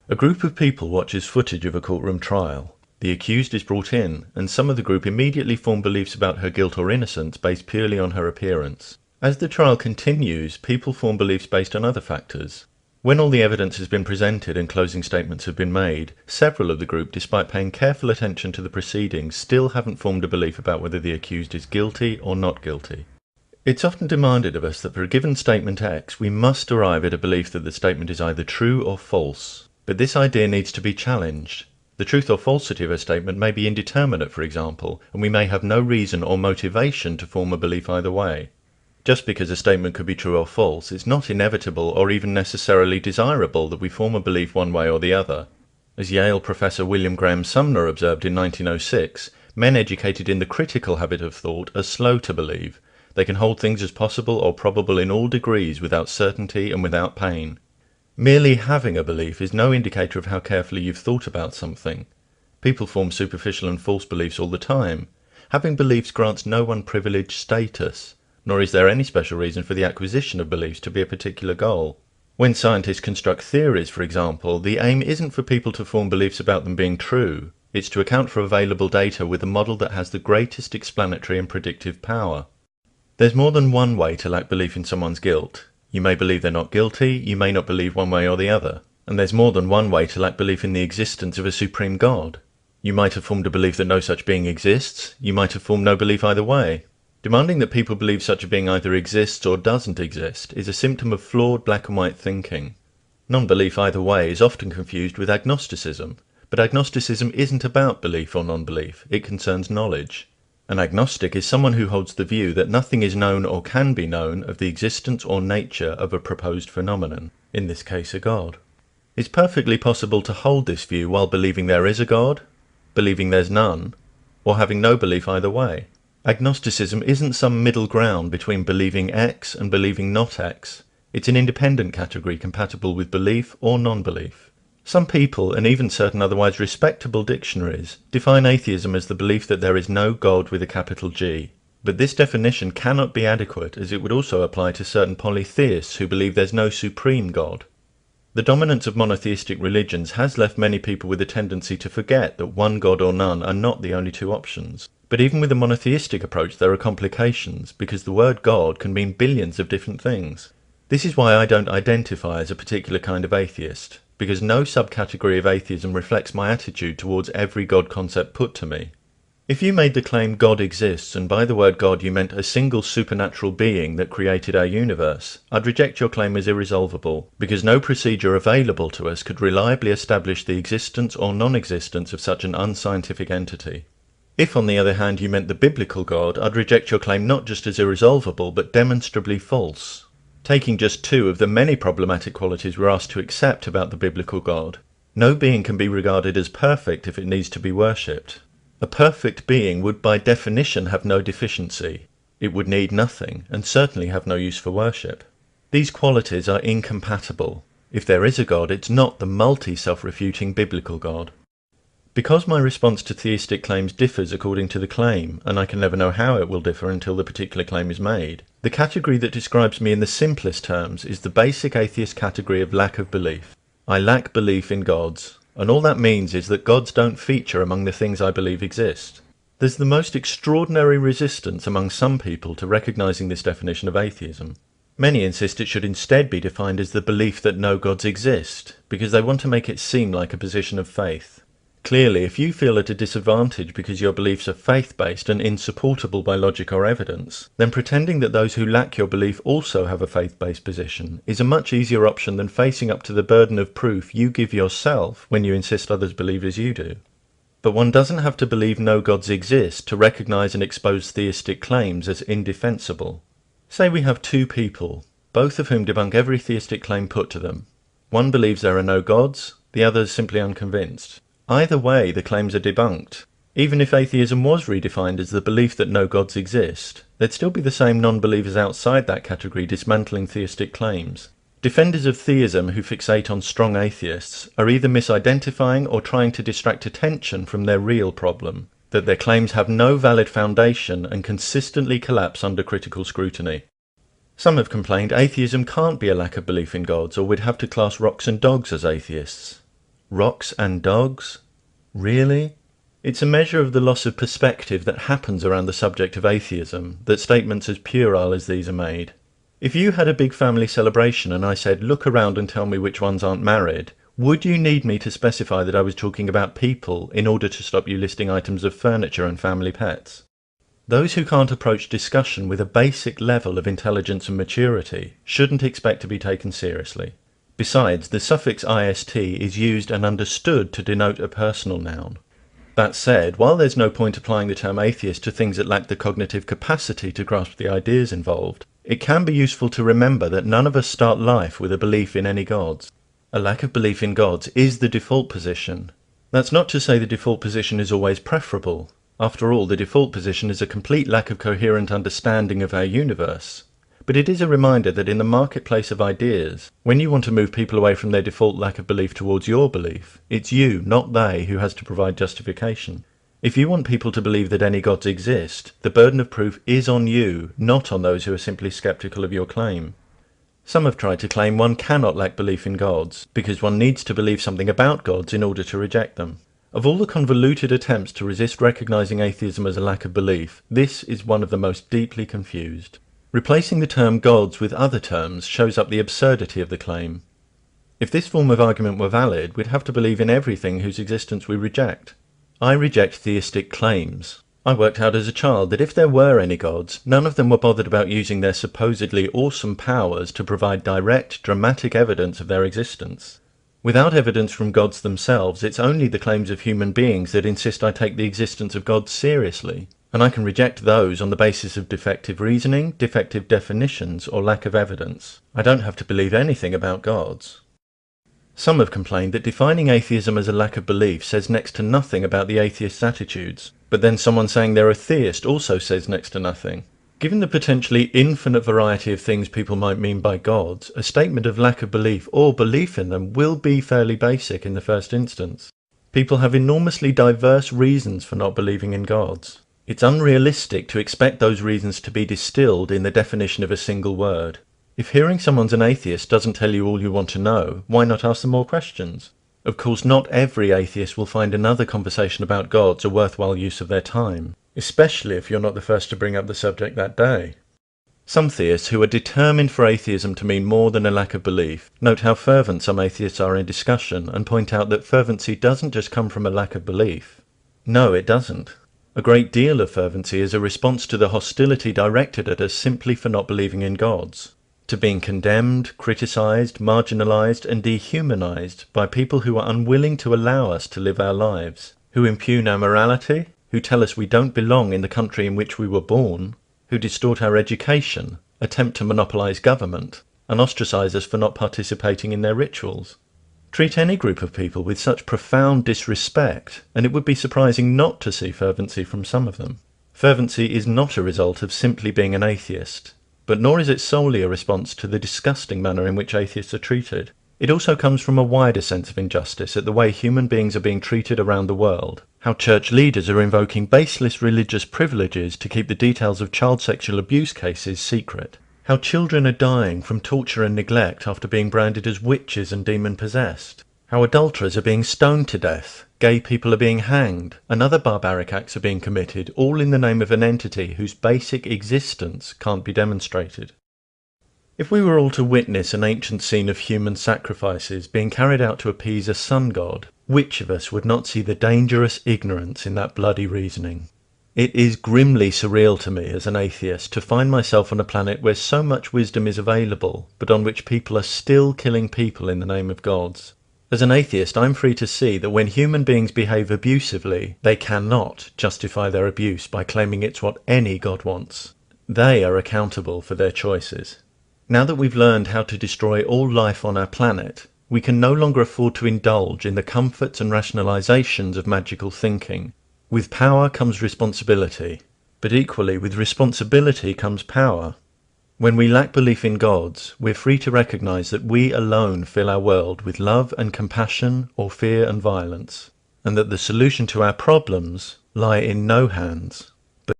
A group of people watches footage of a courtroom trial. The accused is brought in, and some of the group immediately form beliefs about her guilt or innocence based purely on her appearance. As the trial continues, people form beliefs based on other factors. When all the evidence has been presented and closing statements have been made, several of the group, despite paying careful attention to the proceedings, still haven't formed a belief about whether the accused is guilty or not guilty. It's often demanded of us that for a given statement X, we must arrive at a belief that the statement is either true or false. But this idea needs to be challenged. The truth or falsity of a statement may be indeterminate, for example, and we may have no reason or motivation to form a belief either way. Just because a statement could be true or false, it's not inevitable or even necessarily desirable that we form a belief one way or the other. As Yale professor William Graham Sumner observed in 1906, men educated in the critical habit of thought are slow to believe. They can hold things as possible or probable in all degrees without certainty and without pain. Merely having a belief is no indicator of how carefully you've thought about something. People form superficial and false beliefs all the time. Having beliefs grants no one privileged status, nor is there any special reason for the acquisition of beliefs to be a particular goal. When scientists construct theories, for example, the aim isn't for people to form beliefs about them being true. It's to account for available data with a model that has the greatest explanatory and predictive power. There's more than one way to lack belief in someone's guilt. You may believe they're not guilty, you may not believe one way or the other. And there's more than one way to lack belief in the existence of a supreme God. You might have formed a belief that no such being exists, you might have formed no belief either way. Demanding that people believe such a being either exists or doesn't exist is a symptom of flawed black and white thinking. Non-belief either way is often confused with agnosticism, but agnosticism isn't about belief or non-belief, it concerns knowledge. An agnostic is someone who holds the view that nothing is known or can be known of the existence or nature of a proposed phenomenon, in this case a God. It's perfectly possible to hold this view while believing there is a God, believing there's none, or having no belief either way. Agnosticism isn't some middle ground between believing X and believing not X. It's an independent category compatible with belief or non-belief. Some people, and even certain otherwise respectable dictionaries, define atheism as the belief that there is no God with a capital G. But this definition cannot be adequate, as it would also apply to certain polytheists who believe there's no supreme God. The dominance of monotheistic religions has left many people with a tendency to forget that one God or none are not the only two options. But even with a monotheistic approach there are complications, because the word God can mean billions of different things. This is why I don't identify as a particular kind of atheist, because no subcategory of atheism reflects my attitude towards every God concept put to me. If you made the claim God exists, and by the word God you meant a single supernatural being that created our universe, I'd reject your claim as irresolvable, because no procedure available to us could reliably establish the existence or non-existence of such an unscientific entity. If, on the other hand, you meant the biblical God, I'd reject your claim not just as irresolvable, but demonstrably false. Taking just two of the many problematic qualities we're asked to accept about the biblical God, no being can be regarded as perfect if it needs to be worshipped. A perfect being would by definition have no deficiency. It would need nothing, and certainly have no use for worship. These qualities are incompatible. If there is a God, it's not the multi-self-refuting biblical God. Because my response to theistic claims differs according to the claim, and I can never know how it will differ until the particular claim is made, the category that describes me in the simplest terms is the basic atheist category of lack of belief. I lack belief in gods, and all that means is that gods don't feature among the things I believe exist. There's the most extraordinary resistance among some people to recognizing this definition of atheism. Many insist it should instead be defined as the belief that no gods exist, because they want to make it seem like a position of faith. Clearly, if you feel at a disadvantage because your beliefs are faith-based and insupportable by logic or evidence, then pretending that those who lack your belief also have a faith-based position is a much easier option than facing up to the burden of proof you give yourself when you insist others believe as you do. But one doesn't have to believe no gods exist to recognize and expose theistic claims as indefensible. Say we have two people, both of whom debunk every theistic claim put to them. One believes there are no gods, the other is simply unconvinced. Either way, the claims are debunked. Even if atheism was redefined as the belief that no gods exist, there'd still be the same non-believers outside that category dismantling theistic claims. Defenders of theism who fixate on strong atheists are either misidentifying or trying to distract attention from their real problem, that their claims have no valid foundation and consistently collapse under critical scrutiny. Some have complained atheism can't be a lack of belief in gods, or we'd have to class rocks and dogs as atheists. Rocks and dogs? Really? It's a measure of the loss of perspective that happens around the subject of atheism that statements as puerile as these are made. If you had a big family celebration and I said, look around and tell me which ones aren't married, would you need me to specify that I was talking about people in order to stop you listing items of furniture and family pets? Those who can't approach discussion with a basic level of intelligence and maturity shouldn't expect to be taken seriously. Besides, the suffix ist is used and understood to denote a personal noun. That said, while there's no point applying the term atheist to things that lack the cognitive capacity to grasp the ideas involved, it can be useful to remember that none of us start life with a belief in any gods. A lack of belief in gods is the default position. That's not to say the default position is always preferable. After all, the default position is a complete lack of coherent understanding of our universe. But it is a reminder that in the marketplace of ideas, when you want to move people away from their default lack of belief towards your belief, it's you, not they, who has to provide justification. If you want people to believe that any gods exist, the burden of proof is on you, not on those who are simply sceptical of your claim. Some have tried to claim one cannot lack belief in gods, because one needs to believe something about gods in order to reject them. Of all the convoluted attempts to resist recognizing atheism as a lack of belief, this is one of the most deeply confused. Replacing the term gods with other terms shows up the absurdity of the claim. If this form of argument were valid, we'd have to believe in everything whose existence we reject. I reject theistic claims. I worked out as a child that if there were any gods, none of them were bothered about using their supposedly awesome powers to provide direct, dramatic evidence of their existence. Without evidence from gods themselves, it's only the claims of human beings that insist I take the existence of gods seriously, and I can reject those on the basis of defective reasoning, defective definitions, or lack of evidence. I don't have to believe anything about gods. Some have complained that defining atheism as a lack of belief says next to nothing about the atheist's attitudes, but then someone saying they're a theist also says next to nothing. Given the potentially infinite variety of things people might mean by gods, a statement of lack of belief or belief in them will be fairly basic in the first instance. People have enormously diverse reasons for not believing in gods. It's unrealistic to expect those reasons to be distilled in the definition of a single word. If hearing someone's an atheist doesn't tell you all you want to know, why not ask them more questions? Of course, not every atheist will find another conversation about gods a worthwhile use of their time, especially if you're not the first to bring up the subject that day. Some theists who are determined for atheism to mean more than a lack of belief note how fervent some atheists are in discussion and point out that fervency doesn't just come from a lack of belief. No, it doesn't. A great deal of fervency is a response to the hostility directed at us simply for not believing in gods, to being condemned, criticized, marginalized, and dehumanized by people who are unwilling to allow us to live our lives, who impugn our morality, who tell us we don't belong in the country in which we were born, who distort our education, attempt to monopolize government, and ostracize us for not participating in their rituals. Treat any group of people with such profound disrespect, and it would be surprising not to see fervency from some of them. Fervency is not a result of simply being an atheist, but nor is it solely a response to the disgusting manner in which atheists are treated. It also comes from a wider sense of injustice at the way human beings are being treated around the world, how church leaders are invoking baseless religious privileges to keep the details of child sexual abuse cases secret, how children are dying from torture and neglect after being branded as witches and demon-possessed, how adulterers are being stoned to death, gay people are being hanged, and other barbaric acts are being committed, all in the name of an entity whose basic existence can't be demonstrated. If we were all to witness an ancient scene of human sacrifices being carried out to appease a sun god, which of us would not see the dangerous ignorance in that bloody reasoning? It is grimly surreal to me as an atheist to find myself on a planet where so much wisdom is available, but on which people are still killing people in the name of gods. As an atheist, I'm free to see that when human beings behave abusively, they cannot justify their abuse by claiming it's what any god wants. They are accountable for their choices. Now that we've learned how to destroy all life on our planet, we can no longer afford to indulge in the comforts and rationalizations of magical thinking. With power comes responsibility, but equally with responsibility comes power. When we lack belief in gods, we're free to recognize that we alone fill our world with love and compassion or fear and violence, and that the solution to our problems lie in no hands